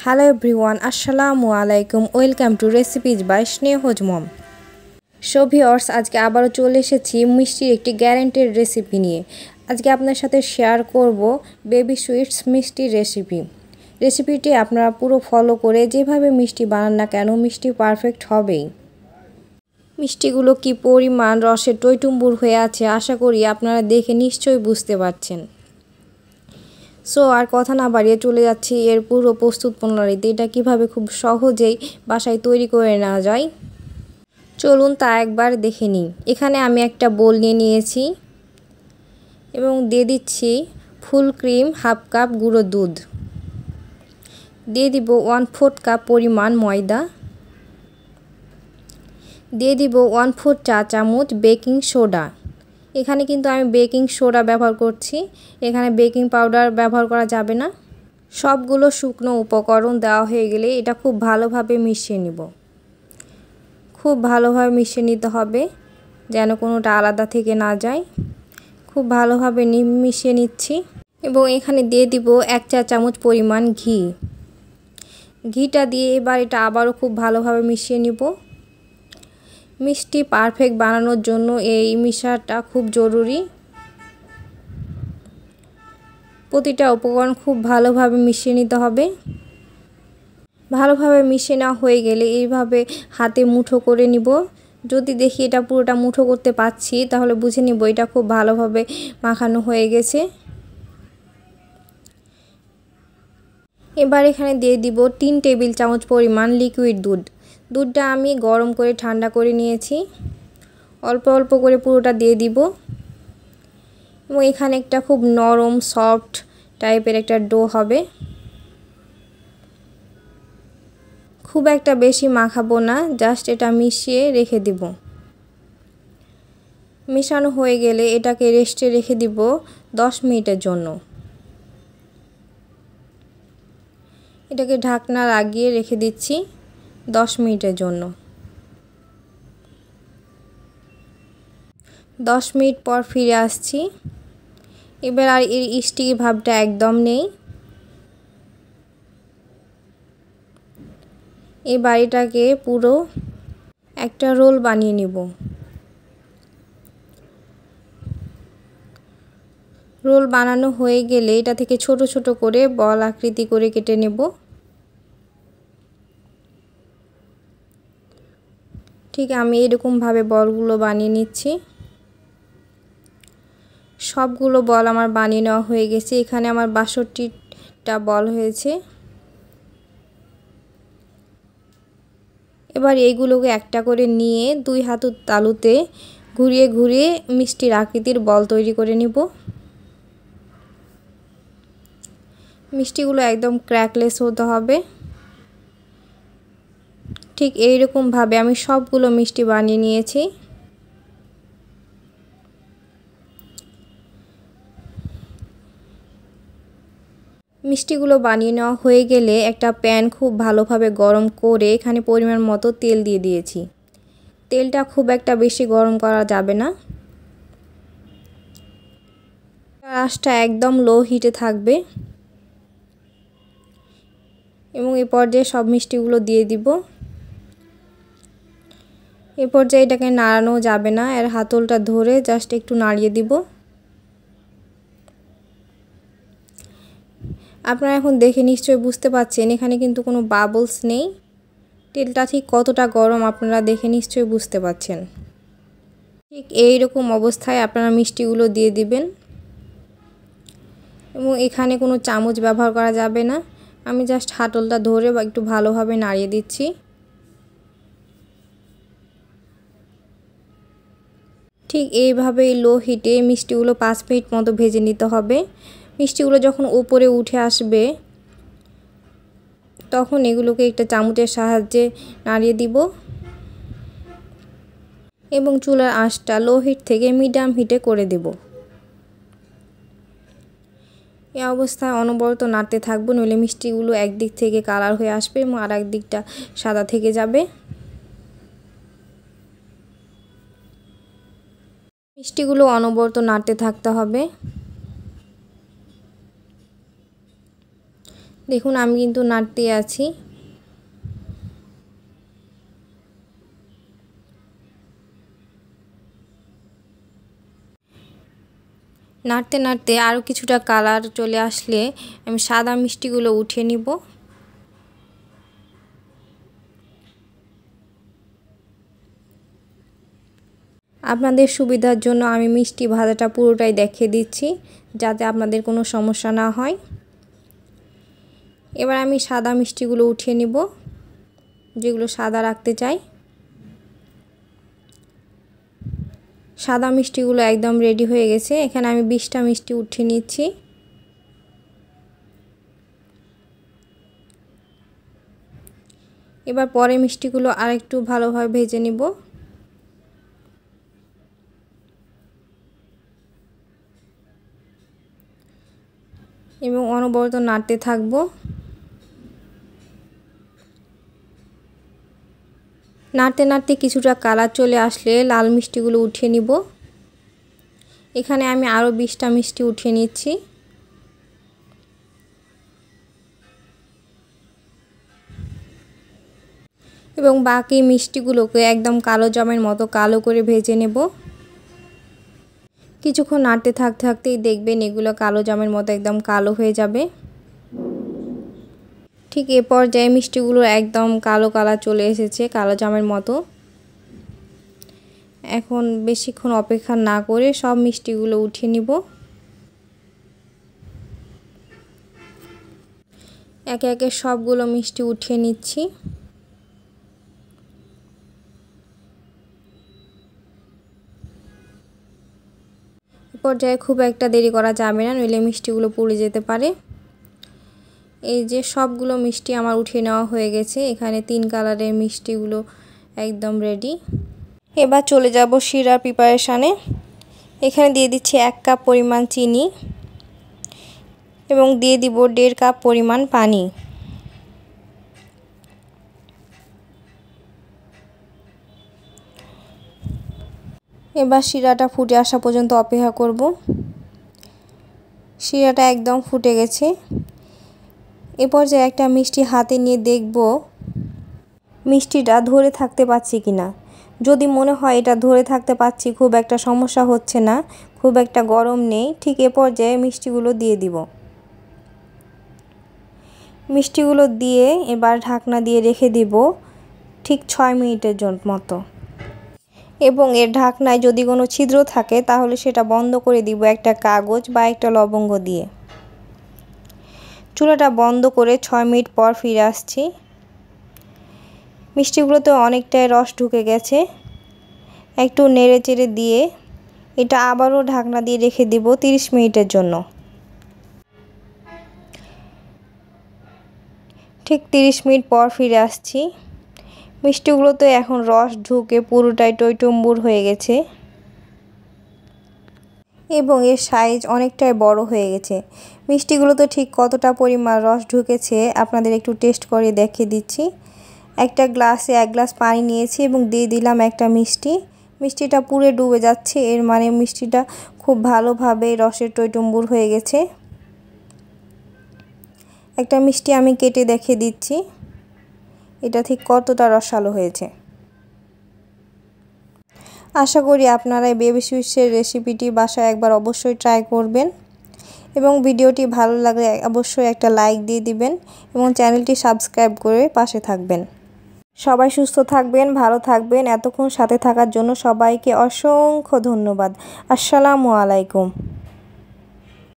Hello everyone, আসসালামু আলাইকুম। Welcome to recipes by Sneha's mom. So viewers, আজকে আবারও চলে এসেছি মিষ্টির একটি গ্যারান্টেড রেসিপি নিয়ে। আজকে আপনার সাথে শেয়ার করব বেবি সুইটস মিষ্টির রেসিপিটি আপনারা পুরো ফলো করে যেভাবে মিষ্টি বানান না কেন মিষ্টি পারফেক্ট হবেই। মিষ্টিগুলো কি পরিমাণ রসে টইটুম্বুর হয়ে আছে আশা করি আপনারা দেখে নিশ্চয়ই বুঝতে পারছেন। সো আর কথা না বাড়িয়ে চলে যাচ্ছি এর পুরো প্রস্তুত প্রণালীতে। এটা কিভাবে খুব সহজেই বাসায় তৈরি করে নেওয়া যায় চলুন তা একবার দেখে নিই। এখানে আমি একটা বোল নিয়ে নিয়েছি এবং দিয়ে দিচ্ছি ফুল ক্রিম, হাফ কাপ গুঁড়ো দুধ, দিয়ে দিব 1/4 কাপ পরিমাণ ময়দা, দিয়ে দিব 1/4 চা চামচ বেকিং সোডা। এখানে কিন্তু আমি বেকিং সোডা ব্যবহার করছি, এখানে বেকিং পাউডার ব্যবহার করা যাবে না। সবগুলো শুকনো উপকরণ দেওয়া হয়ে গেলে এটা খুব ভালোভাবে মিশিয়ে নিব। খুব ভালোভাবে মিশিয়ে নিতে হবে যেন কোনোটা আলাদা থেকে না যায়। খুব ভালোভাবে মিশিয়ে নিচ্ছি এবং এখানে দিয়ে দিব 1 চা চামচ পরিমাণ ঘিটা দিয়ে এবার এটা আবারও খুব ভালোভাবে মিশিয়ে নিব। মিষ্টি পারফেক্ট বানানোর জন্য এই মিশাটা খুব জরুরি। প্রতিটা উপকরণ খুব ভালোভাবে মিশিয়ে নিতে হবে। ভালোভাবে মিশিয়ে নেওয়া হয়ে গেলে এইভাবে হাতে মুঠো করে নিব। যদি দেখি এটা পুরোটা মুঠো করতে পারছি তাহলে বুঝে নিব এটা খুব ভালোভাবে মাখানো হয়ে গেছে। এবার এখানে দিয়ে দিব 3 টেবিল চামচ পরিমাণ লিকুইড দুধ। দুধটা আমি গরম করে ঠান্ডা করে নিয়েছি। অল্প অল্প করে পুরোটা দিয়ে দিব এবং এখানে একটা খুব নরম সফট টাইপের একটা ডো হবে। খুব একটা বেশি মাখাবো না, জাস্ট এটা মিশিয়ে রেখে দিব। মেশানো হয়ে গেলে এটাকে রেস্টে রেখে দিব 10 মিনিটের জন্য। এটাকে ঢাকনা লাগিয়ে রেখে দিচ্ছি 10 মিনিটের জন্য। 10 মিনিট পর ফিরে আসছি। এবার আর এর স্টিকি ভাবটা একদম নেই। এবার এটাকে পুরো একটা রোল বানিয়ে নিব। রোল বানানো হয়ে গেলে এটা থেকে ছোট ছোট করে বল আকৃতি করে কেটে নেব। ঠিক আমি এরকমভাবে বলগুলো বানিয়ে নিচ্ছি। সবগুলো বল আমার বানিয়ে নেওয়া হয়ে গেছে। এখানে আমার 62টা বল হয়েছে। এবার এইগুলোকে একটা করে নিয়ে 2 হাতের তালুতে ঘুরিয়ে ঘুরিয়ে মিষ্টির আকৃতির বল তৈরি করে নিব। মিষ্টিগুলো একদম ক্র্যাকলেস হতে হবে। ঠিক এইরকমভাবে আমি সবগুলো মিষ্টি বানিয়ে নিয়েছি। মিষ্টিগুলো বানিয়ে নেওয়া হয়ে গেলে একটা প্যান খুব ভালোভাবে গরম করে এখানে পরিমাণ মতো তেল দিয়ে দিয়েছি। তেলটা খুব একটা বেশি গরম করা যাবে না, আঁচটা একদম লো হিটে থাকবে এবং এই পর্যায়ে সব মিষ্টিগুলো দিয়ে দিব। এই পর্যায়ে এটাকে নাড়ানো যাবে না, এর হাতলটা ধরে জাস্ট একটু নাড়িয়ে দিব। আপনারা এখন দেখে নিশ্চয়ই বুঝতে পারছেন এখানে কিন্তু কোনো বাবলস নেই। তেলটা ঠিক কতটা গরম আপনারা দেখে নিশ্চয়ই বুঝতে পারছেন। ঠিক এই রকম অবস্থায় আপনারা মিষ্টিগুলো দিয়ে দিবেন এবং এখানে কোনো চামচ ব্যবহার করা যাবে না। আমি জাস্ট হাতলটা ধরে বা একটু ভালোভাবে নাড়িয়ে দিচ্ছি। ঠিক এইভাবেই লো হিটে মিষ্টিগুলো 5 মিনিট মতো ভেজে নিতে হবে। মিষ্টিগুলো যখন উপরে উঠে আসবে তখন এগুলোকে একটা চামচের সাহায্যে নাড়িয়ে দিব এবং চুলার আঁচটা লো হিট থেকে মিডিয়াম হিটে করে দেব। এই অবস্থায় অনবরত নাড়তে থাকবো, নইলে মিষ্টিগুলো একদিক থেকে কালার হয়ে আসবে এবং আর একদিকটা সাদা থেকে যাবে। মিষ্টিগুলো অনবরত নাড়তে থাকতে হবে। দেখুন আমি কিন্তু নাড়তে আছি। নাড়তে নাড়তে আরও কিছুটা কালার চলে আসলে আমি সাদা মিষ্টিগুলো উঠিয়ে নিব। আপনাদের সুবিধার জন্য আমি মিষ্টি ভাজাটা পুরোটাই দেখিয়ে দিচ্ছি, যাতে আপনাদের কোনো সমস্যা না হয়। এবার আমি সাদা মিষ্টিগুলো উঠিয়ে নিব, যেগুলো সাদা রাখতে চাই। সাদা মিষ্টিগুলো একদম রেডি হয়ে গেছে। এখানে আমি 20টা মিষ্টি উঠিয়ে নিচ্ছি। এবার পরে মিষ্টিগুলো আরেকটু ভালোভাবে ভেজে নিব। এবং অনবরত নাড়তে থাকব। নাড়তে নাড়তে কিছুটা কালার চলে আসলে লাল মিষ্টিগুলো উঠিয়ে নিব। এখানে আমি আরও 20টা মিষ্টি উঠিয়ে নিচ্ছি। এবং বাকি মিষ্টিগুলোকে একদম কালো জামের মতো কালো করে ভেজে নেব। কিছুক্ষণ নাড়তে থাকতে থাকতেই দেখবেন এগুলো কালো জামের মতো একদম কালো হয়ে যাবে। ঠিক এ পর্যায়ে মিষ্টিগুলো একদম কালো কালার চলে এসেছে, কালো জামের মতো। এখন বেশিক্ষণ অপেক্ষা না করে সব মিষ্টিগুলো উঠিয়ে নিব। একে একে সবগুলো মিষ্টি উঠিয়ে নিচ্ছি। পর্যায়ে খুব একটা দেরি করা যাবে না, নইলে মিষ্টিগুলো পুড়ে যেতে পারে। এই যে সবগুলো মিষ্টি আমার উঠিয়ে নেওয়া হয়ে গেছে। এখানে 3 কালারের মিষ্টিগুলো একদম রেডি। এবার চলে যাব শিরার প্রিপারেশানে। এখানে দিয়ে দিচ্ছি 1 কাপ পরিমাণ চিনি এবং দিয়ে দিব 1.5 কাপ পরিমাণ পানি। এবার শিরাটা ফুটে আসা পর্যন্ত অপেক্ষা করব। শিরাটা একদম ফুটে গেছে। এ পর্যায়ে একটা মিষ্টি হাতে নিয়ে দেখব মিষ্টিটা ধরে থাকতে পারছি কিনা। যদি মনে হয় এটা ধরে থাকতে পারছি, খুব একটা সমস্যা হচ্ছে না, খুব একটা গরম নেই, ঠিক এ পর্যায়ে মিষ্টিগুলো দিয়ে দিব। মিষ্টিগুলো দিয়ে এবার ঢাকনা দিয়ে রেখে দিব ঠিক 6 মিনিটের মতো। এবং এর ঢাকনায় যদি কোনো ছিদ্র থাকে তাহলে সেটা বন্ধ করে দিব একটা কাগজ বা একটা লবঙ্গ দিয়ে। চুলাটা বন্ধ করে 6 মিনিট পর ফিরে আসছি। মিষ্টিগুলোতে অনেকটাই রস ঢুকে গেছে। একটু নেড়ে চেড়ে দিয়ে এটা আবারও ঢাকনা দিয়ে রেখে দিব 30 মিনিটের জন্য। ঠিক 30 মিনিট পর ফিরে আসছি। মিষ্টিগুলোতে এখন রস ঢুকে পুরোটাই টইটুম্বুর হয়ে গেছে এবং এর সাইজ অনেকটাই বড় হয়ে গেছে। মিষ্টিগুলোতে ঠিক কতটা পরিমাণ রস ঢুকেছে আপনাদের একটু টেস্ট করে দেখিয়ে দিচ্ছি। একটা গ্লাসে 1 গ্লাস পানি নিয়েছি এবং দিয়ে দিলাম একটা মিষ্টি। মিষ্টিটা পুরো ডুবে যাচ্ছে, এর মানে মিষ্টিটা খুব ভালোভাবে রসের টইটুম্বুর হয়ে গেছে। একটা মিষ্টি আমি কেটে দেখিয়ে দিচ্ছি এটা ঠিক কতটা রসালো হয়েছে। আশা করি আপনারা এই বেবি সুইটসের রেসিপিটি বাসায় একবার অবশ্যই ট্রাই করবেন এবং ভিডিওটি ভালো লাগলে অবশ্যই একটা লাইক দিয়ে দিবেন এবং চ্যানেলটি সাবস্ক্রাইব করে পাশে থাকবেন। সবাই সুস্থ থাকবেন, ভালো থাকবেন। এতক্ষণ সাথে থাকার জন্য সবাইকে অসংখ্য ধন্যবাদ। আসসালামু আলাইকুম।